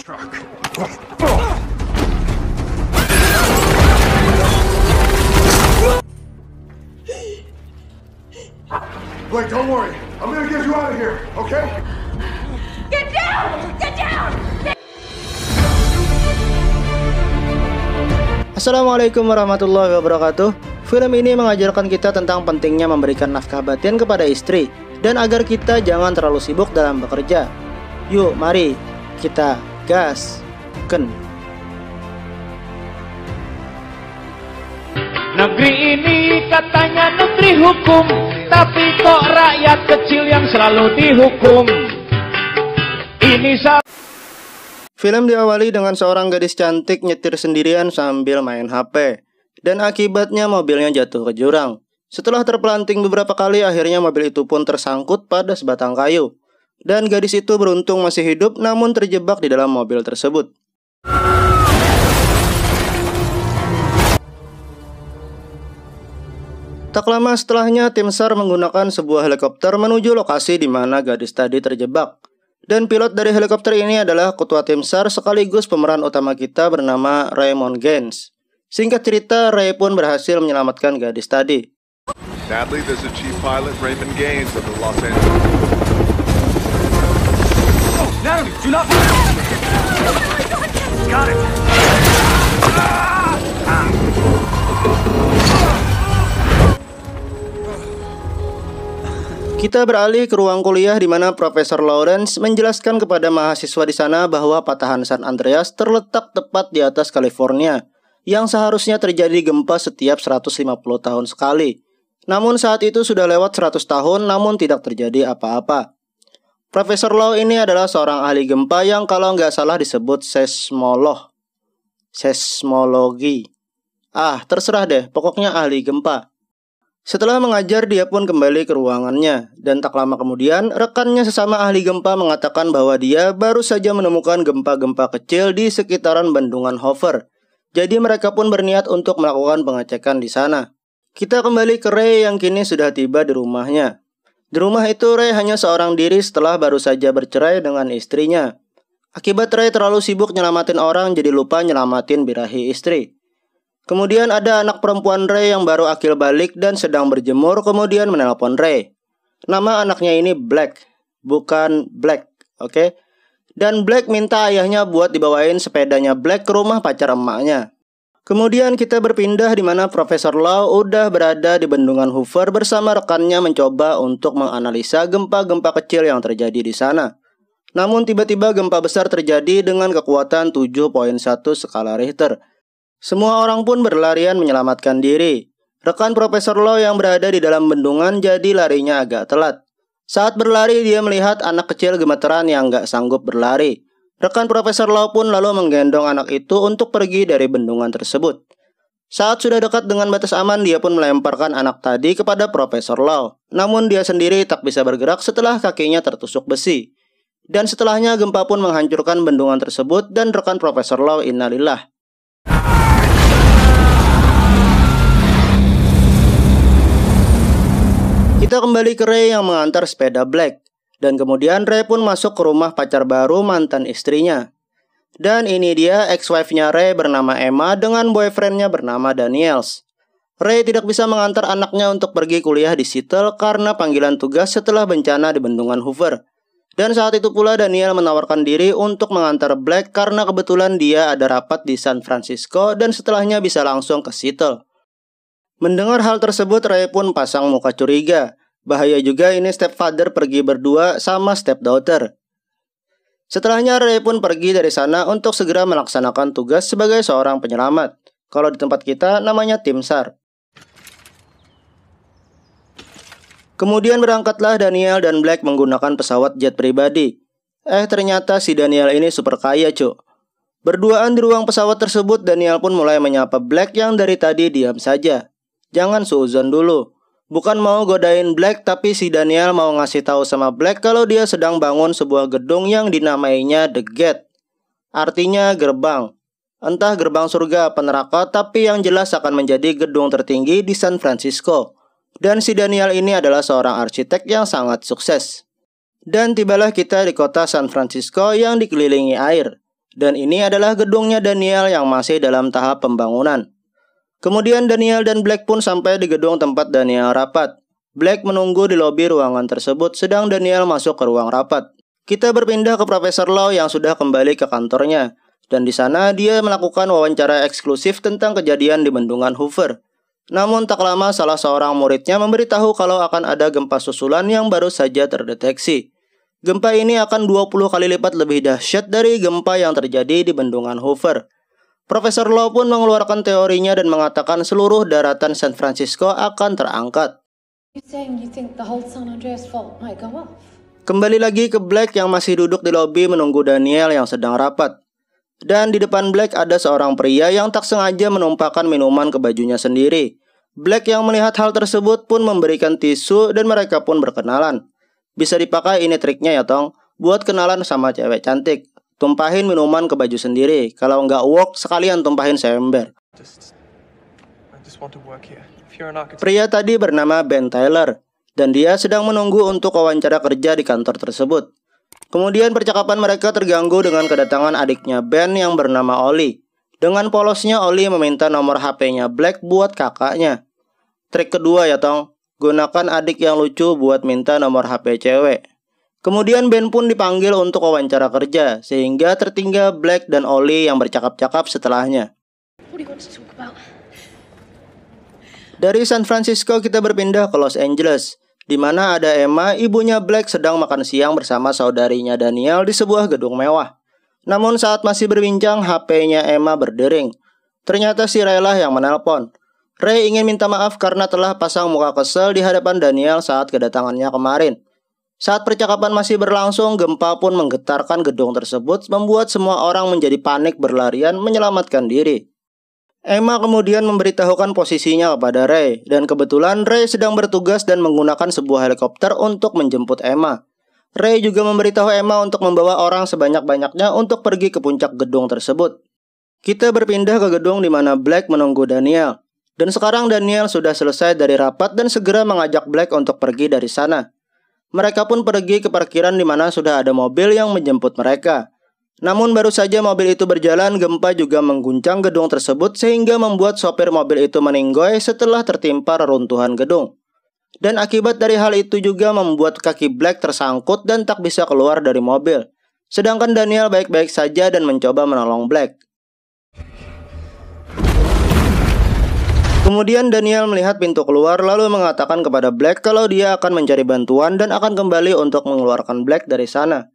Wait, don't worry. I'm gonna get you out of here, okay? Get down! Get down! Assalamualaikum warahmatullahi wabarakatuh. Film ini mengajarkan kita tentang pentingnya memberikan nafkah batin kepada istri dan agar kita jangan terlalu sibuk dalam bekerja. Yuk, mari kita gasken. Negeri ini katanya negeri hukum, tapi kok rakyat kecil yang selalu dihukum. Ini Film diawali dengan seorang gadis cantik nyetir sendirian sambil main HP. Dan akibatnya mobilnya jatuh ke jurang. Setelah terpelanting beberapa kali, akhirnya mobil itu pun tersangkut pada sebatang kayu. Dan gadis itu beruntung masih hidup, namun terjebak di dalam mobil tersebut. Tak lama setelahnya, tim SAR menggunakan sebuah helikopter menuju lokasi di mana gadis tadi terjebak. Dan pilot dari helikopter ini adalah ketua tim SAR sekaligus pemeran utama kita bernama Raymond Gaines. Singkat cerita, Ray pun berhasil menyelamatkan gadis tadi. Sadly, this is Chief Pilot Raymond Gaines of the Los Angeles. Oh, Natalie, do not fire! Got it! Kita beralih ke ruang kuliah di mana Profesor Lawrence menjelaskan kepada mahasiswa di sana bahwa patahan San Andreas terletak tepat di atas California, yang seharusnya terjadi gempa setiap 150 tahun sekali. Namun saat itu sudah lewat 100 tahun namun tidak terjadi apa-apa. Profesor Law ini adalah seorang ahli gempa yang kalau nggak salah disebut seismologi. Terserah deh, pokoknya ahli gempa. Setelah mengajar, dia pun kembali ke ruangannya. Dan tak lama kemudian, rekannya sesama ahli gempa mengatakan bahwa dia baru saja menemukan gempa-gempa kecil di sekitaran bendungan Hoover. Jadi mereka pun berniat untuk melakukan pengecekan di sana. Kita kembali ke Ray yang kini sudah tiba di rumahnya. Di rumah itu Ray hanya seorang diri setelah baru saja bercerai dengan istrinya. Akibat Ray terlalu sibuk nyelamatin orang jadi lupa nyelamatin birahi istri. Kemudian ada anak perempuan Ray yang baru akil balik dan sedang berjemur kemudian menelpon Ray. Nama anaknya ini Black, bukan Black, oke? Dan Black minta ayahnya buat dibawain sepedanya Black ke rumah pacar emaknya. Kemudian kita berpindah di mana Profesor Law udah berada di bendungan Hoover bersama rekannya mencoba untuk menganalisa gempa-gempa kecil yang terjadi di sana. Namun tiba-tiba gempa besar terjadi dengan kekuatan 7.1 skala Richter. Semua orang pun berlarian menyelamatkan diri. Rekan Profesor Law yang berada di dalam bendungan jadi larinya agak telat. Saat berlari, dia melihat anak kecil gemeteran yang gak sanggup berlari. Rekan Profesor Law pun lalu menggendong anak itu untuk pergi dari bendungan tersebut. Saat sudah dekat dengan batas aman, dia pun melemparkan anak tadi kepada Profesor Law. Namun dia sendiri tak bisa bergerak setelah kakinya tertusuk besi. Dan setelahnya gempa pun menghancurkan bendungan tersebut dan rekan Profesor Law innalillah. Kita kembali ke Ray yang mengantar sepeda Black. Dan kemudian Ray pun masuk ke rumah pacar baru mantan istrinya. Dan ini dia ex-wife-nya Ray bernama Emma dengan boyfriend-nya bernama Daniels. Ray tidak bisa mengantar anaknya untuk pergi kuliah di Seattle karena panggilan tugas setelah bencana di bendungan Hoover. Dan saat itu pula Daniel menawarkan diri untuk mengantar Black karena kebetulan dia ada rapat di San Francisco dan setelahnya bisa langsung ke Seattle. Mendengar hal tersebut, Ray pun pasang muka curiga. Bahaya juga ini stepfather pergi berdua sama stepdaughter. Setelahnya Ray pun pergi dari sana untuk segera melaksanakan tugas sebagai seorang penyelamat. Kalau di tempat kita namanya tim SAR. Kemudian berangkatlah Daniel dan Black menggunakan pesawat jet pribadi. Ternyata si Daniel ini super kaya, cuk. Berduaan di ruang pesawat tersebut, Daniel pun mulai menyapa Black yang dari tadi diam saja. Jangan suuzon dulu. Bukan mau godain Black, tapi si Daniel mau ngasih tahu sama Black kalau dia sedang bangun sebuah gedung yang dinamainya The Gate. Artinya gerbang. Entah gerbang surga apa neraka, tapi yang jelas akan menjadi gedung tertinggi di San Francisco. Dan si Daniel ini adalah seorang arsitek yang sangat sukses. Dan tibalah kita di kota San Francisco yang dikelilingi air. Dan ini adalah gedungnya Daniel yang masih dalam tahap pembangunan. Kemudian Daniel dan Black pun sampai di gedung tempat Daniel rapat. Black menunggu di lobi ruangan tersebut sedang Daniel masuk ke ruang rapat. Kita berpindah ke Profesor Law yang sudah kembali ke kantornya. Dan di sana dia melakukan wawancara eksklusif tentang kejadian di bendungan Hoover. Namun tak lama salah seorang muridnya memberitahu kalau akan ada gempa susulan yang baru saja terdeteksi. Gempa ini akan 20 kali lipat lebih dahsyat dari gempa yang terjadi di bendungan Hoover. Profesor Law pun mengeluarkan teorinya dan mengatakan seluruh daratan San Francisco akan terangkat. Kembali lagi ke Black yang masih duduk di lobi menunggu Daniel yang sedang rapat. Dan di depan Black ada seorang pria yang tak sengaja menumpahkan minuman ke bajunya sendiri. Black yang melihat hal tersebut pun memberikan tisu dan mereka pun berkenalan. Bisa dipakai ini triknya ya Tong, buat kenalan sama cewek cantik. Tumpahin minuman ke baju sendiri. Kalau nggak work, sekalian tumpahin seember. Pria tadi bernama Ben Tyler, dan dia sedang menunggu untuk wawancara kerja di kantor tersebut. Kemudian percakapan mereka terganggu dengan kedatangan adiknya Ben yang bernama Ollie. Dengan polosnya Ollie meminta nomor HP-nya Black buat kakaknya. Trik kedua ya Tong, gunakan adik yang lucu buat minta nomor HP cewek. Kemudian Ben pun dipanggil untuk wawancara kerja, sehingga tertinggal Black dan Ollie yang bercakap-cakap setelahnya. Dari San Francisco kita berpindah ke Los Angeles, di mana ada Emma, ibunya Black sedang makan siang bersama saudarinya Daniel di sebuah gedung mewah. Namun saat masih berbincang, HP-nya Emma berdering. Ternyata si Ray lah yang menelpon. Ray ingin minta maaf karena telah pasang muka kesel di hadapan Daniel saat kedatangannya kemarin. Saat percakapan masih berlangsung, gempa pun menggetarkan gedung tersebut, membuat semua orang menjadi panik berlarian menyelamatkan diri. Emma kemudian memberitahukan posisinya kepada Ray, dan kebetulan Ray sedang bertugas dan menggunakan sebuah helikopter untuk menjemput Emma. Ray juga memberitahu Emma untuk membawa orang sebanyak-banyaknya untuk pergi ke puncak gedung tersebut. Kita berpindah ke gedung di mana Black menunggu Daniel. Dan sekarang Daniel sudah selesai dari rapat dan segera mengajak Black untuk pergi dari sana. Mereka pun pergi ke parkiran di mana sudah ada mobil yang menjemput mereka. Namun baru saja mobil itu berjalan, gempa juga mengguncang gedung tersebut sehingga membuat sopir mobil itu meninggoy setelah tertimpa reruntuhan gedung. Dan akibat dari hal itu juga membuat kaki Black tersangkut dan tak bisa keluar dari mobil. Sedangkan Daniel baik-baik saja dan mencoba menolong Black. Kemudian Daniel melihat pintu keluar lalu mengatakan kepada Black kalau dia akan mencari bantuan dan akan kembali untuk mengeluarkan Black dari sana.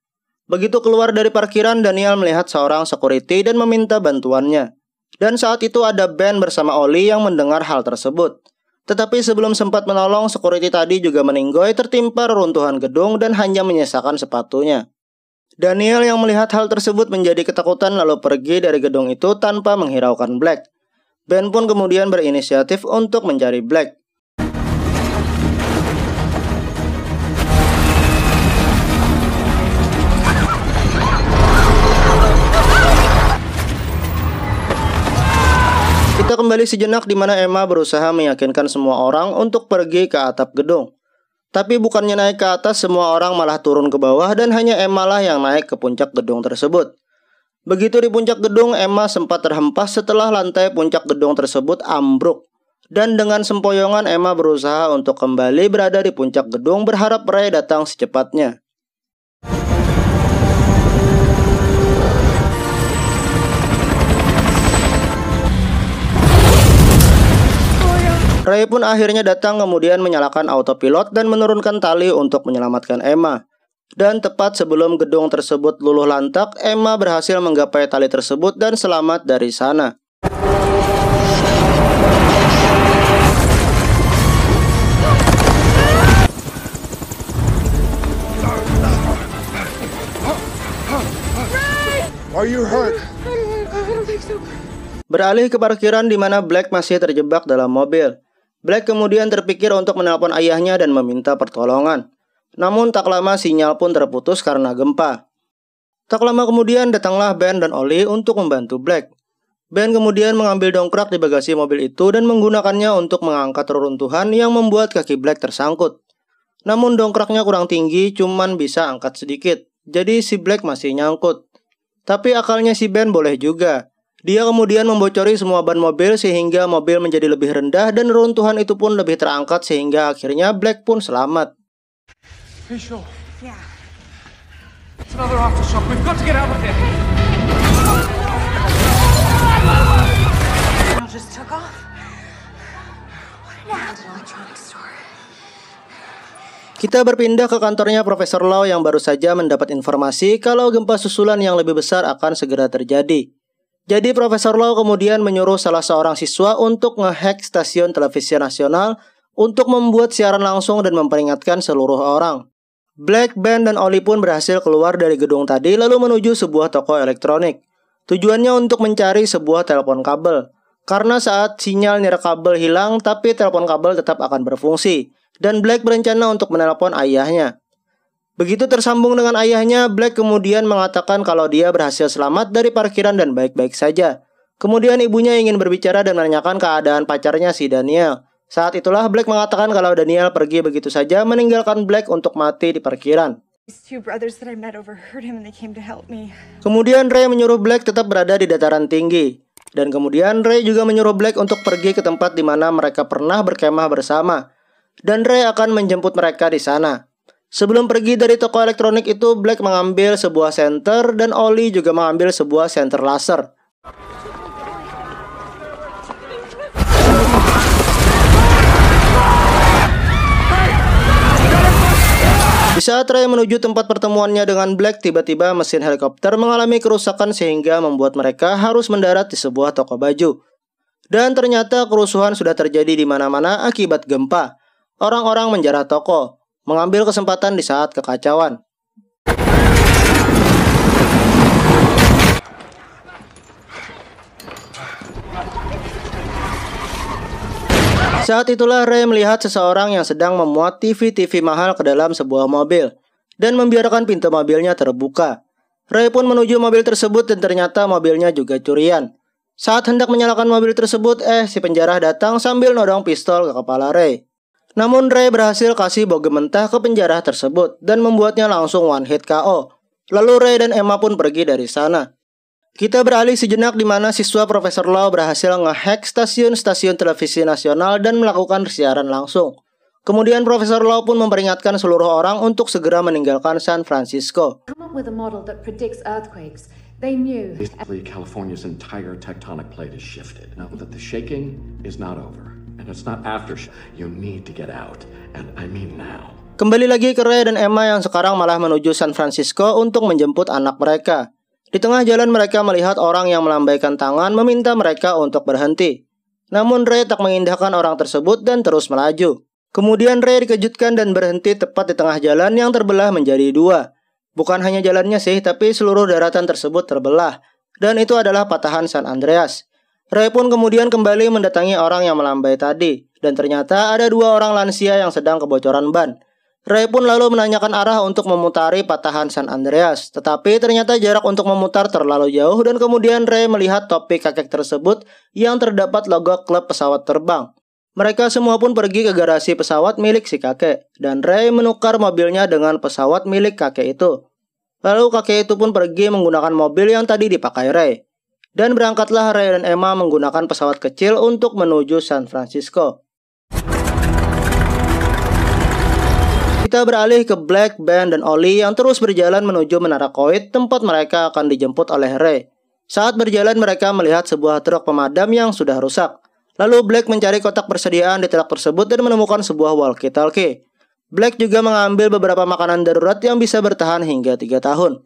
Begitu keluar dari parkiran, Daniel melihat seorang security dan meminta bantuannya. Dan saat itu ada Ben bersama Ollie yang mendengar hal tersebut. Tetapi sebelum sempat menolong, security tadi juga meninggoy tertimpa reruntuhan gedung dan hanya menyisakan sepatunya. Daniel yang melihat hal tersebut menjadi ketakutan lalu pergi dari gedung itu tanpa menghiraukan Black. Ben pun kemudian berinisiatif untuk mencari Black. Kita kembali sejenak di mana Emma berusaha meyakinkan semua orang untuk pergi ke atap gedung. Tapi bukannya naik ke atas, semua orang malah turun ke bawah dan hanya Emma lah yang naik ke puncak gedung tersebut. Begitu di puncak gedung, Emma sempat terhempas setelah lantai puncak gedung tersebut ambruk. Dan dengan sempoyongan Emma berusaha untuk kembali berada di puncak gedung berharap Ray datang secepatnya. Ray pun akhirnya datang kemudian menyalakan autopilot dan menurunkan tali untuk menyelamatkan Emma. Dan tepat sebelum gedung tersebut luluh lantak, Emma berhasil menggapai tali tersebut dan selamat dari sana. Are you hurt? I don't think so. Beralih ke parkiran di mana Black masih terjebak dalam mobil. Black kemudian terpikir untuk menelpon ayahnya dan meminta pertolongan. Namun tak lama sinyal pun terputus karena gempa. Tak lama kemudian datanglah Ben dan Ollie untuk membantu Black. Ben kemudian mengambil dongkrak di bagasi mobil itu dan menggunakannya untuk mengangkat reruntuhan yang membuat kaki Black tersangkut. Namun dongkraknya kurang tinggi, cuman bisa angkat sedikit. Jadi si Black masih nyangkut. Tapi akalnya si Ben boleh juga. Dia kemudian membocori semua ban mobil sehingga mobil menjadi lebih rendah dan reruntuhan itu pun lebih terangkat sehingga akhirnya Black pun selamat. Visual. Yeah. It's another aftershock. We've got to get out of here. It just took off. What an electronics store. Kita berpindah ke kantornya Profesor Lau yang baru saja mendapat informasi kalau gempa susulan yang lebih besar akan segera terjadi. Jadi Profesor Lau kemudian menyuruh salah seorang siswa untuk ngehack stasiun televisi nasional untuk membuat siaran langsung dan memperingatkan seluruh orang. Black, Ben, dan Oli pun berhasil keluar dari gedung tadi lalu menuju sebuah toko elektronik. Tujuannya untuk mencari sebuah telepon kabel. Karena saat sinyal nirkabel hilang tapi telepon kabel tetap akan berfungsi. Dan Black berencana untuk menelpon ayahnya. Begitu tersambung dengan ayahnya, Black kemudian mengatakan kalau dia berhasil selamat dari parkiran dan baik-baik saja. Kemudian ibunya ingin berbicara dan menanyakan keadaan pacarnya si Daniel. Saat itulah Black mengatakan kalau Daniel pergi begitu saja meninggalkan Black untuk mati di parkiran. Kemudian Ray menyuruh Black tetap berada di dataran tinggi. Dan kemudian Ray juga menyuruh Black untuk pergi ke tempat di mana mereka pernah berkemah bersama. Dan Ray akan menjemput mereka di sana. Sebelum pergi dari toko elektronik itu, Black mengambil sebuah senter dan Oli juga mengambil sebuah senter laser. Di saat Ray menuju tempat pertemuannya dengan Black, tiba-tiba mesin helikopter mengalami kerusakan sehingga membuat mereka harus mendarat di sebuah toko baju. Dan ternyata kerusuhan sudah terjadi di mana-mana akibat gempa. Orang-orang menjarah toko, mengambil kesempatan di saat kekacauan. Saat itulah Ray melihat seseorang yang sedang memuat TV mahal ke dalam sebuah mobil dan membiarkan pintu mobilnya terbuka. Ray pun menuju mobil tersebut dan ternyata mobilnya juga curian. Saat hendak menyalakan mobil tersebut, si penjarah datang sambil nodong pistol ke kepala Ray. Namun Ray berhasil kasih bogem mentah ke penjarah tersebut dan membuatnya langsung one hit KO. Lalu Ray dan Emma pun pergi dari sana. Kita beralih sejenak di mana siswa Profesor Lau berhasil ngehack stasiun-stasiun televisi nasional dan melakukan siaran langsung. Kemudian Profesor Lau pun memperingatkan seluruh orang untuk segera meninggalkan San Francisco. They knew California's entire tectonic plate is shifted. Now that the shaking is not over. And it's not aftershock. You need to get out. And I mean now. Kembali lagi ke Ray dan Emma yang sekarang malah menuju San Francisco untuk menjemput anak mereka. Di tengah jalan mereka melihat orang yang melambaikan tangan meminta mereka untuk berhenti. Namun Ray tak mengindahkan orang tersebut dan terus melaju. Kemudian Ray dikejutkan dan berhenti tepat di tengah jalan yang terbelah menjadi dua. Bukan hanya jalannya sih, tapi seluruh daratan tersebut terbelah. Dan itu adalah patahan San Andreas. Ray pun kemudian kembali mendatangi orang yang melambai tadi. Dan ternyata ada dua orang lansia yang sedang kebocoran ban. Ray pun lalu menanyakan arah untuk memutari patahan San Andreas. Tetapi ternyata jarak untuk memutar terlalu jauh. Dan kemudian Ray melihat topi kakek tersebut yang terdapat logo klub pesawat terbang. Mereka semua pun pergi ke garasi pesawat milik si kakek. Dan Ray menukar mobilnya dengan pesawat milik kakek itu. Lalu kakek itu pun pergi menggunakan mobil yang tadi dipakai Ray. Dan berangkatlah Ray dan Emma menggunakan pesawat kecil untuk menuju San Francisco. Kita beralih ke Black, Ben, dan Oli yang terus berjalan menuju Menara Koit, tempat mereka akan dijemput oleh Ray. Saat berjalan mereka melihat sebuah truk pemadam yang sudah rusak. Lalu Black mencari kotak persediaan di truk tersebut dan menemukan sebuah walkie-talkie. Black juga mengambil beberapa makanan darurat yang bisa bertahan hingga 3 tahun.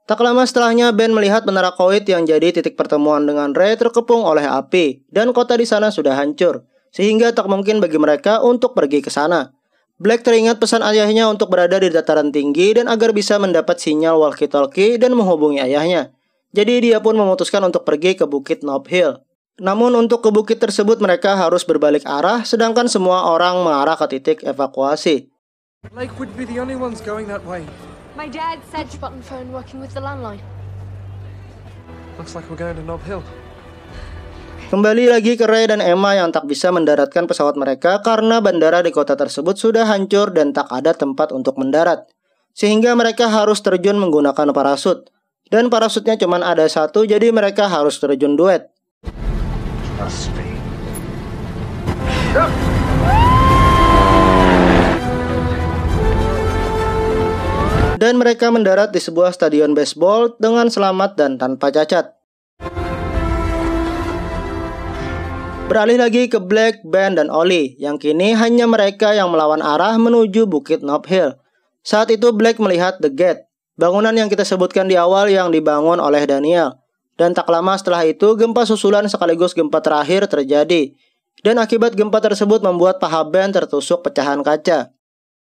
Tak lama setelahnya, Ben melihat Menara Koit yang jadi titik pertemuan dengan Ray terkepung oleh api, dan kota di sana sudah hancur, sehingga tak mungkin bagi mereka untuk pergi ke sana. Black teringat pesan ayahnya untuk berada di dataran tinggi dan agar bisa mendapat sinyal walkie-talkie dan menghubungi ayahnya. Jadi dia pun memutuskan untuk pergi ke Bukit Nob Hill. Namun untuk ke bukit tersebut mereka harus berbalik arah, sedangkan semua orang mengarah ke titik evakuasi. Lake would be the only ones going that way. My dad said button phone working with the landline. Looks like we're going to Nob Hill. Kembali lagi ke Ray dan Emma yang tak bisa mendaratkan pesawat mereka karena bandara di kota tersebut sudah hancur dan tak ada tempat untuk mendarat. Sehingga mereka harus terjun menggunakan parasut. Dan parasutnya cuma ada satu, jadi mereka harus terjun duet. Dan mereka mendarat di sebuah stadion baseball dengan selamat dan tanpa cacat. Beralih lagi ke Black, Ben, dan Ollie, yang kini hanya mereka yang melawan arah menuju Bukit Nob Hill. Saat itu Black melihat The Gate, bangunan yang kita sebutkan di awal yang dibangun oleh Daniel. Dan tak lama setelah itu, gempa susulan sekaligus gempa terakhir terjadi. Dan akibat gempa tersebut membuat paha Ben tertusuk pecahan kaca.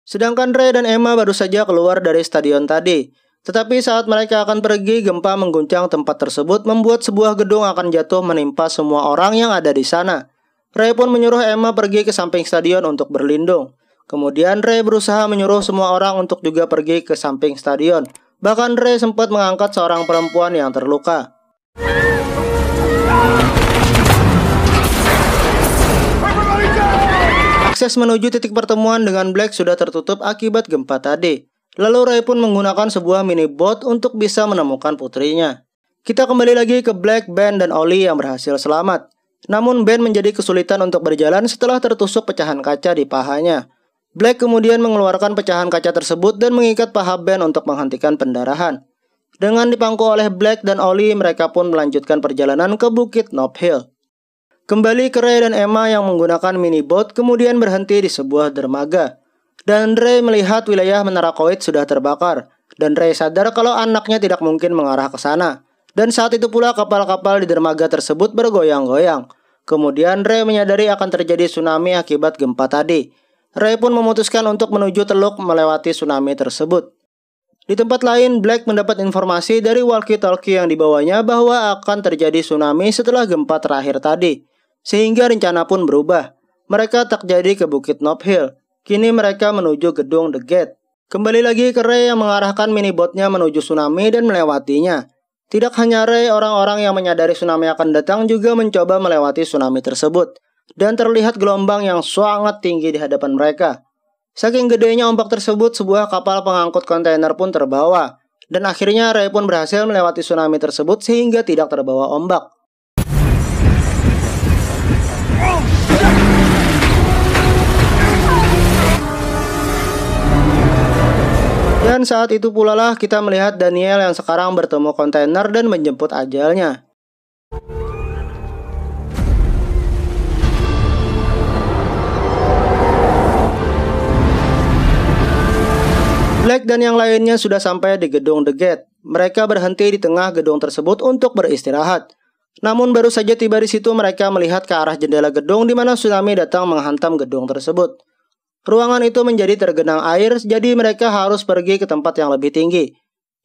Sedangkan Ray dan Emma baru saja keluar dari stadion tadi. Tetapi saat mereka akan pergi, gempa mengguncang tempat tersebut membuat sebuah gedung akan jatuh menimpa semua orang yang ada di sana. Ray pun menyuruh Emma pergi ke samping stadion untuk berlindung. Kemudian Ray berusaha menyuruh semua orang untuk juga pergi ke samping stadion. Bahkan Ray sempat mengangkat seorang perempuan yang terluka. Akses menuju titik pertemuan dengan Black sudah tertutup akibat gempa tadi. Lalu Ray pun menggunakan sebuah mini boat untuk bisa menemukan putrinya. Kita kembali lagi ke Black, Ben, dan Ollie yang berhasil selamat. Namun Ben menjadi kesulitan untuk berjalan setelah tertusuk pecahan kaca di pahanya. Black kemudian mengeluarkan pecahan kaca tersebut dan mengikat paha Ben untuk menghentikan pendarahan. Dengan dipangku oleh Black dan Ollie, mereka pun melanjutkan perjalanan ke Bukit Nob Hill. Kembali ke Ray dan Emma yang menggunakan mini boat kemudian berhenti di sebuah dermaga. Dan Ray melihat wilayah Menara Koit sudah terbakar. Dan Ray sadar kalau anaknya tidak mungkin mengarah ke sana. Dan saat itu pula kapal-kapal di dermaga tersebut bergoyang-goyang. Kemudian Ray menyadari akan terjadi tsunami akibat gempa tadi. Ray pun memutuskan untuk menuju teluk melewati tsunami tersebut. Di tempat lain, Black mendapat informasi dari walkie-talkie yang dibawanya bahwa akan terjadi tsunami setelah gempa terakhir tadi. Sehingga rencana pun berubah. Mereka tak jadi ke Bukit Nob Hill. Kini mereka menuju gedung The Gate. Kembali lagi ke Ray yang mengarahkan mini boatnya menuju tsunami dan melewatinya. Tidak hanya Ray, orang-orang yang menyadari tsunami akan datang juga mencoba melewati tsunami tersebut. Dan terlihat gelombang yang sangat tinggi di hadapan mereka. Saking gedenya ombak tersebut, sebuah kapal pengangkut kontainer pun terbawa. Dan akhirnya Ray pun berhasil melewati tsunami tersebut sehingga tidak terbawa ombak. Dan saat itu pula lah kita melihat Daniel yang sekarang bertemu kontainer dan menjemput ajalnya. Black dan yang lainnya sudah sampai di gedung The Gate. Mereka berhenti di tengah gedung tersebut untuk beristirahat. Namun baru saja tiba di situ mereka melihat ke arah jendela gedung di mana tsunami datang menghantam gedung tersebut. Ruangan itu menjadi tergenang air, jadi mereka harus pergi ke tempat yang lebih tinggi.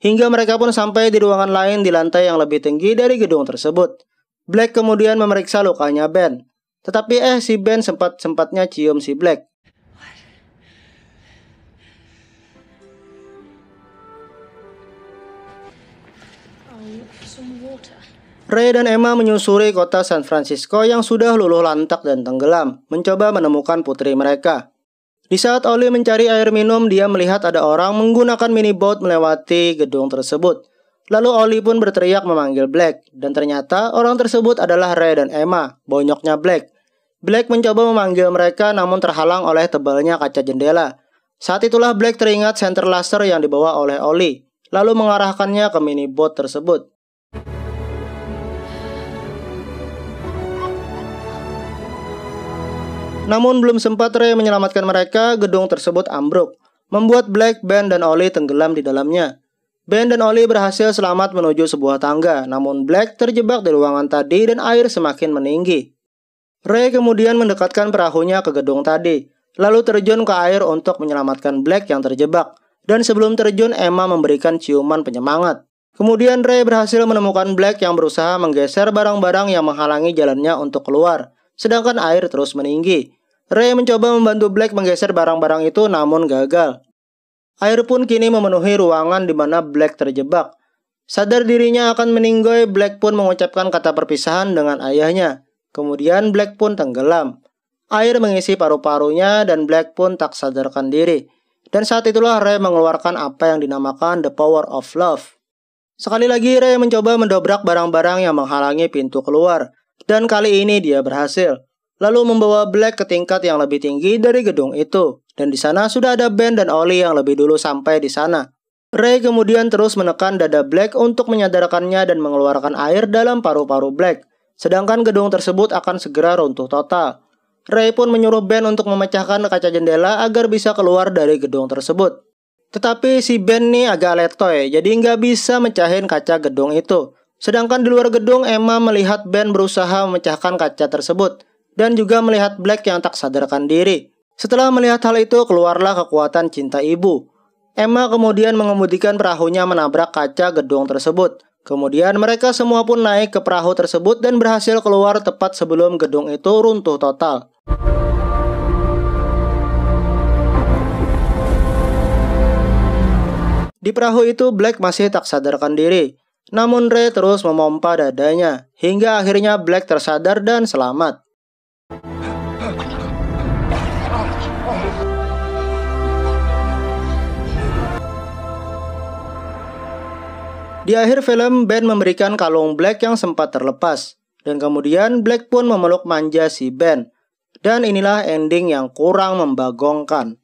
Hingga mereka pun sampai di ruangan lain di lantai yang lebih tinggi dari gedung tersebut. Black kemudian memeriksa lukanya Ben. Tetapi si Ben sempat-sempatnya cium si Black. Ray dan Emma menyusuri kota San Francisco yang sudah luluh lantak dan tenggelam, mencoba menemukan putri mereka. Di saat Ollie mencari air minum, dia melihat ada orang menggunakan mini boat melewati gedung tersebut. Lalu Ollie pun berteriak memanggil Black, dan ternyata orang tersebut adalah Ray dan Emma, bonyoknya Black. Black mencoba memanggil mereka namun terhalang oleh tebalnya kaca jendela. Saat itulah Black teringat senter laser yang dibawa oleh Ollie, lalu mengarahkannya ke mini boat tersebut. Namun belum sempat Ray menyelamatkan mereka, gedung tersebut ambruk, membuat Black, Ben, dan Ollie tenggelam di dalamnya. Ben dan Ollie berhasil selamat menuju sebuah tangga, namun Black terjebak di ruangan tadi dan air semakin meninggi. Ray kemudian mendekatkan perahunya ke gedung tadi, lalu terjun ke air untuk menyelamatkan Black yang terjebak. Dan sebelum terjun, Emma memberikan ciuman penyemangat. Kemudian Ray berhasil menemukan Black yang berusaha menggeser barang-barang yang menghalangi jalannya untuk keluar. Sedangkan air terus meninggi. Ray mencoba membantu Black menggeser barang-barang itu namun gagal. Air pun kini memenuhi ruangan di mana Black terjebak. Sadar dirinya akan meninggoy, Black pun mengucapkan kata perpisahan dengan ayahnya. Kemudian Black pun tenggelam. Air mengisi paru-parunya dan Black pun tak sadarkan diri. Dan saat itulah Ray mengeluarkan apa yang dinamakan The Power of Love. Sekali lagi Ray mencoba mendobrak barang-barang yang menghalangi pintu keluar, dan kali ini dia berhasil. Lalu membawa Black ke tingkat yang lebih tinggi dari gedung itu, dan di sana sudah ada Ben dan Ollie yang lebih dulu sampai di sana. Ray kemudian terus menekan dada Black untuk menyadarkannya dan mengeluarkan air dalam paru-paru Black, sedangkan gedung tersebut akan segera runtuh total. Ray pun menyuruh Ben untuk memecahkan kaca jendela agar bisa keluar dari gedung tersebut. Tetapi si Ben nih agak letoy, jadi nggak bisa mecahin kaca gedung itu. Sedangkan di luar gedung, Emma melihat Ben berusaha memecahkan kaca tersebut, dan juga melihat Black yang tak sadarkan diri. Setelah melihat hal itu, keluarlah kekuatan cinta ibu. Emma kemudian mengemudikan perahunya menabrak kaca gedung tersebut. Kemudian mereka semua pun naik ke perahu tersebut dan berhasil keluar tepat sebelum gedung itu runtuh total. Di perahu itu Black masih tak sadarkan diri. Namun Ray terus memompa dadanya, hingga akhirnya Black tersadar dan selamat. Di akhir film, Ben memberikan kalung Black yang sempat terlepas. Dan kemudian Black pun memeluk manja si Ben. Dan inilah ending yang kurang membagongkan.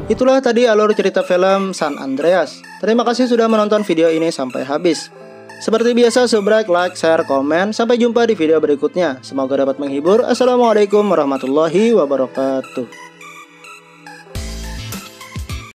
Itulah tadi alur cerita film San Andreas. Terima kasih sudah menonton video ini sampai habis. Seperti biasa, subscribe, like, share, komen. Sampai jumpa di video berikutnya. Semoga dapat menghibur. Assalamualaikum warahmatullahi wabarakatuh.